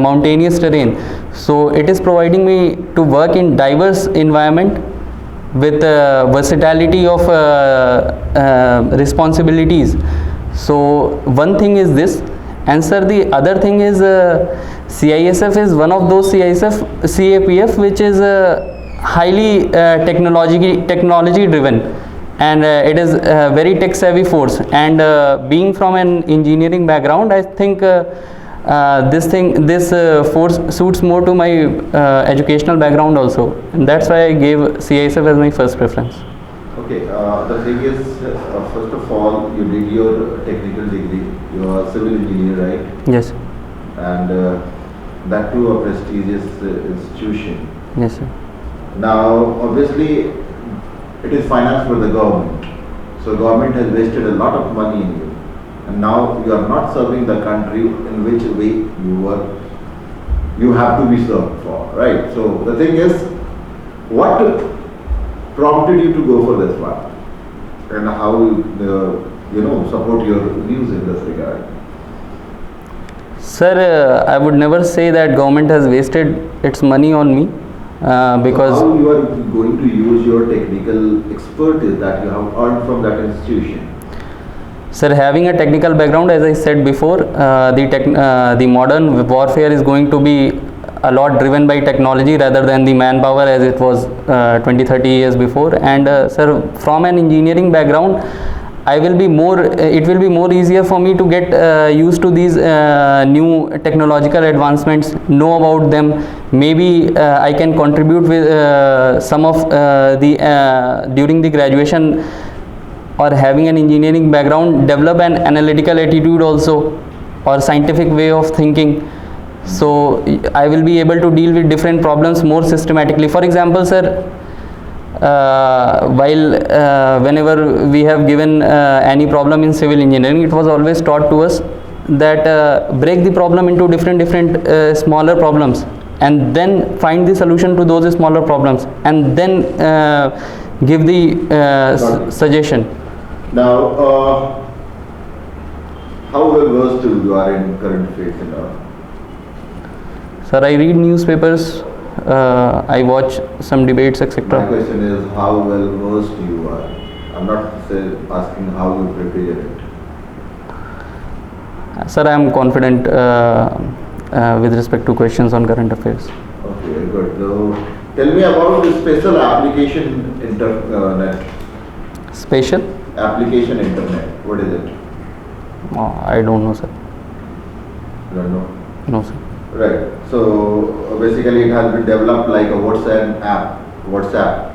mountainous terrain. So it is providing me to work in diverse environment with versatility of responsibilities. So one thing is this, and sir, the other thing is CISF is one of those CAPF which is highly technology driven, and it is a very tech savvy force, and being from an engineering background, I think this force suits more to my educational background also, and that's why I gave CISF as my first preference. Okay, the thing is, first of all, you did your technical degree, you are a civil engineer, right? Yes. And that too a prestigious institution. Yes, sir. Now, obviously, it is financed by the government. So government has wasted a lot of money in you. And now you are not serving the country in which way you have to be served for, right? So the thing is, what prompted you to go for this one? And how support your views in this regard? Sir, I would never say that government has wasted its money on me. Because so how you are going to use your technical expertise that you have earned from that institution? Sir, having a technical background, as I said before, the modern warfare is going to be a lot driven by technology rather than the manpower as it was 20-30 years before. And sir, from an engineering background, it will be more easier for me to get used to these new technological advancements, know about them. Maybe I can contribute with some of during the graduation, or having an engineering background, develop an analytical attitude also, or scientific way of thinking. So I will be able to deal with different problems more systematically. For example, sir, whenever we have given any problem in civil engineering, it was always taught to us that break the problem into different smaller problems, and then find the solution to those smaller problems, and then give the suggestion. Now, how well versed you are in current affairs and all? Sir, I read newspapers, I watch some debates, etc. My question is how well versed you are. I'm not asking how you prepare it. Sir, I am confident with respect to questions on current affairs. Okay, good. So, tell me about the special application internet. Special? Application internet. What is it? I don't know, sir. You don't know? No, sir. Right. So basically, it has been developed like a WhatsApp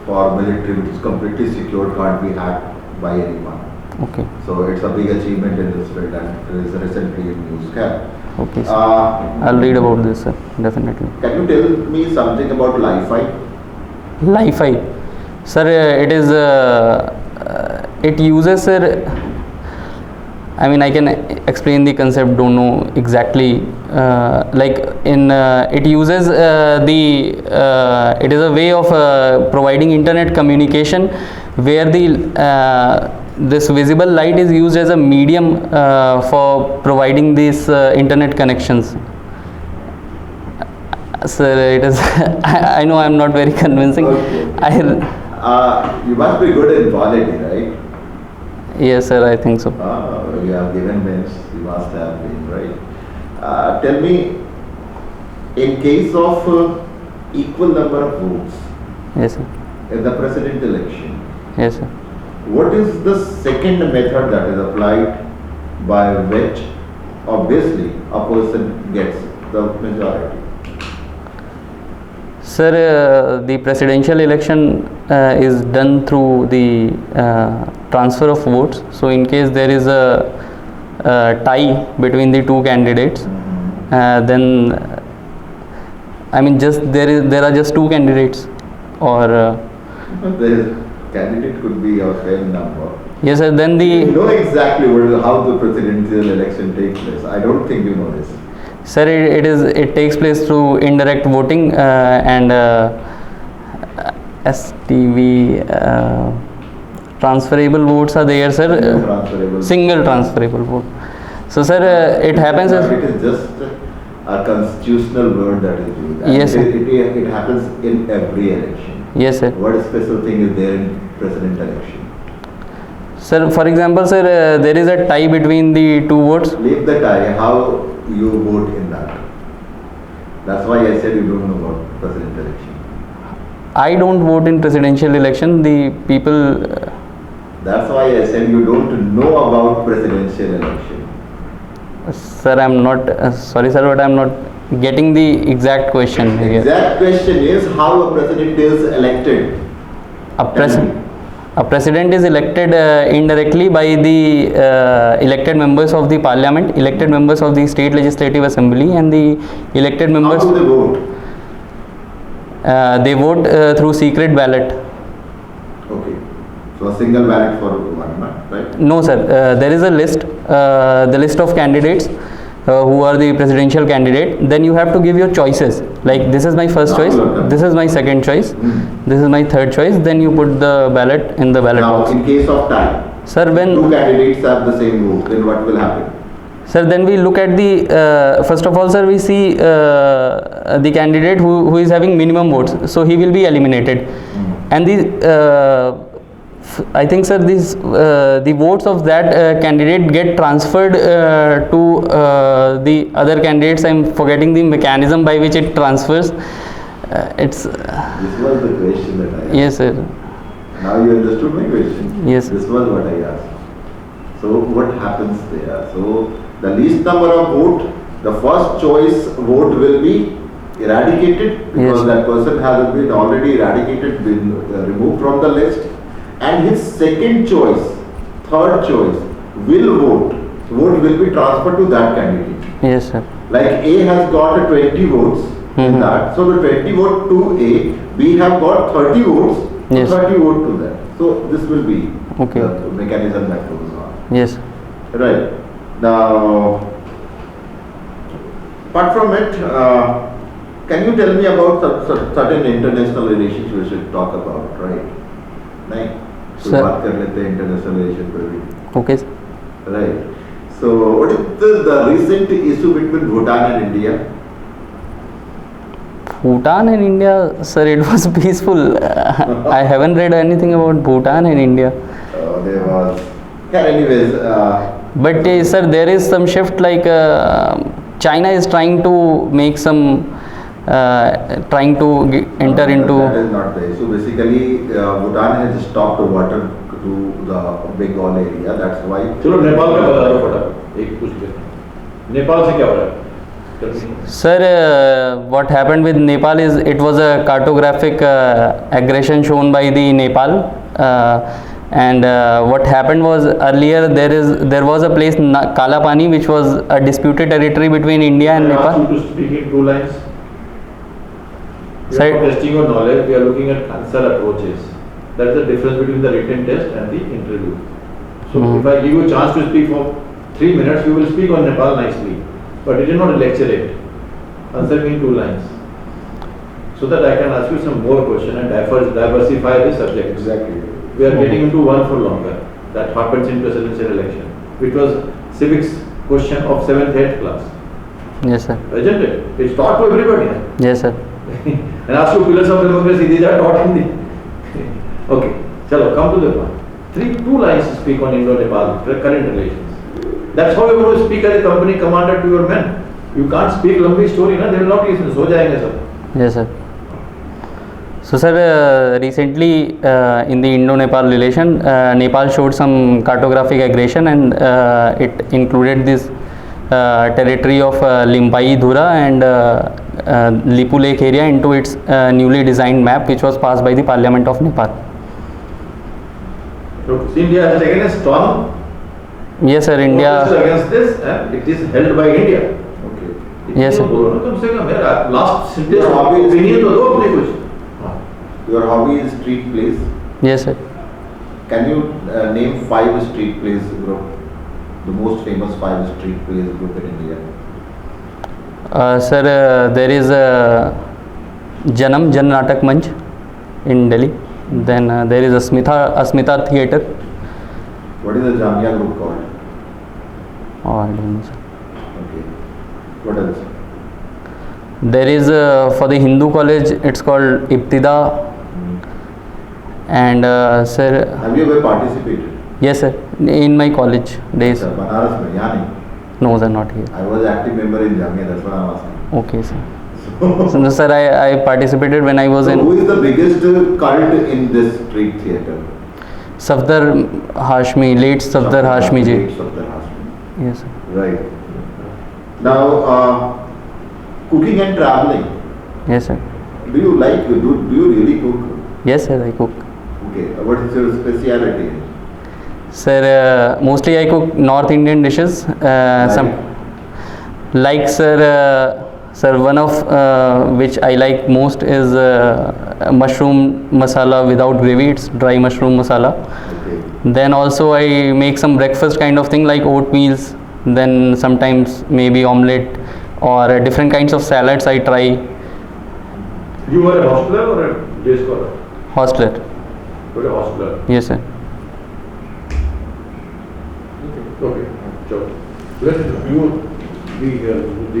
for military, which is completely secured, can't be hacked by anyone. Okay. So it's a big achievement in this field, and it is recently in news. Okay, sir. I'll read about this, sir. Definitely. Can you tell me something about Li-Fi? Li-Fi, sir. It is. It uses, sir. I mean, I can explain the concept. Don't know exactly. It uses it is a way of providing internet communication, where this visible light is used as a medium for providing these internet connections. Sir, it is. I know I'm not very convincing. Okay. You must be good in quality, right? Yes, sir, I think so. You have given names, you must have been, right? Tell me, in case of equal number of votes, yes, sir, in the president election, yes, sir, what is the second method that is applied by which obviously a person gets the majority? Sir, the presidential election is done through the transfer of votes. So in case there is a tie between the two candidates, then I mean there are just two candidates, or candidate could be a fair number. Yes, sir. Then you know exactly how the presidential election takes place. I don't think you know this. Sir, it takes place through indirect voting and STV. Transferable votes are there, sir. Single transferable vote. So, sir, it happens as it is just a constitutional word that is used. And Yes, sir. it happens in every election. Yes, sir. What special thing is there in president election? Sir, for example, sir, there is a tie between the two votes. Leave the tie. How you vote in that? That's why I said you don't know about president election. I don't vote in presidential election. The people, That's why I said you don't know about presidential election. sir, I'm not sorry, sir, but I'm not getting the exact question The here. exact question is how a president is elected. A, a president is elected indirectly by the elected members of the parliament, elected members of the state legislative assembly, and the elected How members. do they vote? They vote through secret ballot. Okay. So a single ballot for one, right? No, sir. There is a list, the list of candidates who are the presidential candidate. Then you have to give your choices. Like, this is my first choice, this is my second choice, this is my third choice. Then you put the ballot in the ballot Now, box. in case of tie, Sir, two when candidates have the same vote, then what will happen? sir, then we look at the first of all, sir, we see the candidate who is having minimum votes. So he will be eliminated, and I think, sir, these the votes of that candidate get transferred to the other candidates. I'm forgetting the mechanism by which it transfers. It's This was the question that I asked. yes, sir. Now you understood my question? Yes. This was what I asked. So what happens there? So the least number of vote, the first choice vote will be eradicated because Yes. that person has been already eradicated, been removed from the list. And his second choice, third choice will vote. Vote will be transferred to that candidate. Yes, sir. Like A has got 20 votes in Mhm. that. So the 20 vote to A, B have got 30 votes, so Yes. 30 vote to that. So this will be Okay. the mechanism that goes on. Yes. Right. Now, apart from it, can you tell me about certain international relations we should talk about, right? नहीं तो Sir. बात कर लेते हैं international relation पर भी. Okay. Right. So, what is the recent issue between Bhutan and India? Bhutan and India, sir, it was peaceful. I haven't read anything about Bhutan and India. There was. Yeah. Anyways. But sir, there is some shift, like China is trying to make some, trying to enter into. That is not the issue. Basically, Bhutan has stopped water to the Bengal area. That's why. चलो नेपाल का बता दो फटाफट एक पूछ लेते नेपाल से क्या हो रहा है Sir, what happened with Nepal is it was a cartographic aggression shown by the Nepal, and what happened was earlier there was a place Kala Pani which was a disputed territory between India and I asked Nepal. you to speak in 2 lines. We Sir- are not testing your knowledge, we are looking at answer approaches. That's the difference between the written test and the interview. So Mhm. if I give you a chance to speak for 3 minutes, you will speak on Nepal nicely. But it is not a lecturate. Answer me in 2 lines. So that I can ask you some more question and diversify the subjects. Exactly. We are getting into one for longer. That happens in presidential election, which was civics question of 7th, 8th class. Yes, sir. Isn't it? It's taught to everybody. Yes, sir. And ask you pillars of democracy, these are taught in the. Okay, chalo, come to the point. 2 lines to speak on Indo-Nepal current relations. That's how you're going to speak as a company commander to your men. You can't speak lumby story, na? They will not listen. So jayenge sab. Yes, sir. So, sir, recently in the Indo-Nepal relation, Nepal showed some cartographic aggression, and it included this territory of Limpai Dhura and Lipu Lake area into its newly designed map, which was passed by the Parliament of Nepal. So India has taken a strong Yes, sir. India. position against this, and it is held by India. Okay. Yes, sir. बोलो ना कम से कम यार last sentence Your hobby is- opinion तो दो अपने कुछ. Your hobby is street plays. Yes, sir. Can you name 5 street plays group? The most famous 5 street plays group in India. Sir, there is Janam Jan Natak Manch in Delhi. Then there is Asmita Theatre. What is the Jamia group called? Oh, I don't know, sir. Okay. What else? There is for the Hindu college, it's called Ibtida, and sir, Have you ever participated? yes sir, in my college days. Sir, Banaras mein, yahan nahi? No sir, not here. I was active member in Jamia, that's what I'm asking. Okay sir. So, no, sir, I participated when I was So in who is the biggest cult in this street theatre? Safdar Hashmi, late Safdar Hashmi ji. Safdar Hashmi. Yes sir. Right. Now, cooking and traveling. Yes sir. Do you like, do you really cook? Yes sir, I cook. Okay, what is your speciality? Sir, mostly I cook North Indian dishes. Some like sir, one of which I like most is mushroom masala without gravy. It's dry mushroom masala. Okay. Then also I make some breakfast kind of thing like oatmeals. Then sometimes maybe omelette or different kinds of salads I try. You were a hostler or a day scholar? Hostler. You were a hostler. Yes sir. Okay, sure. Let you the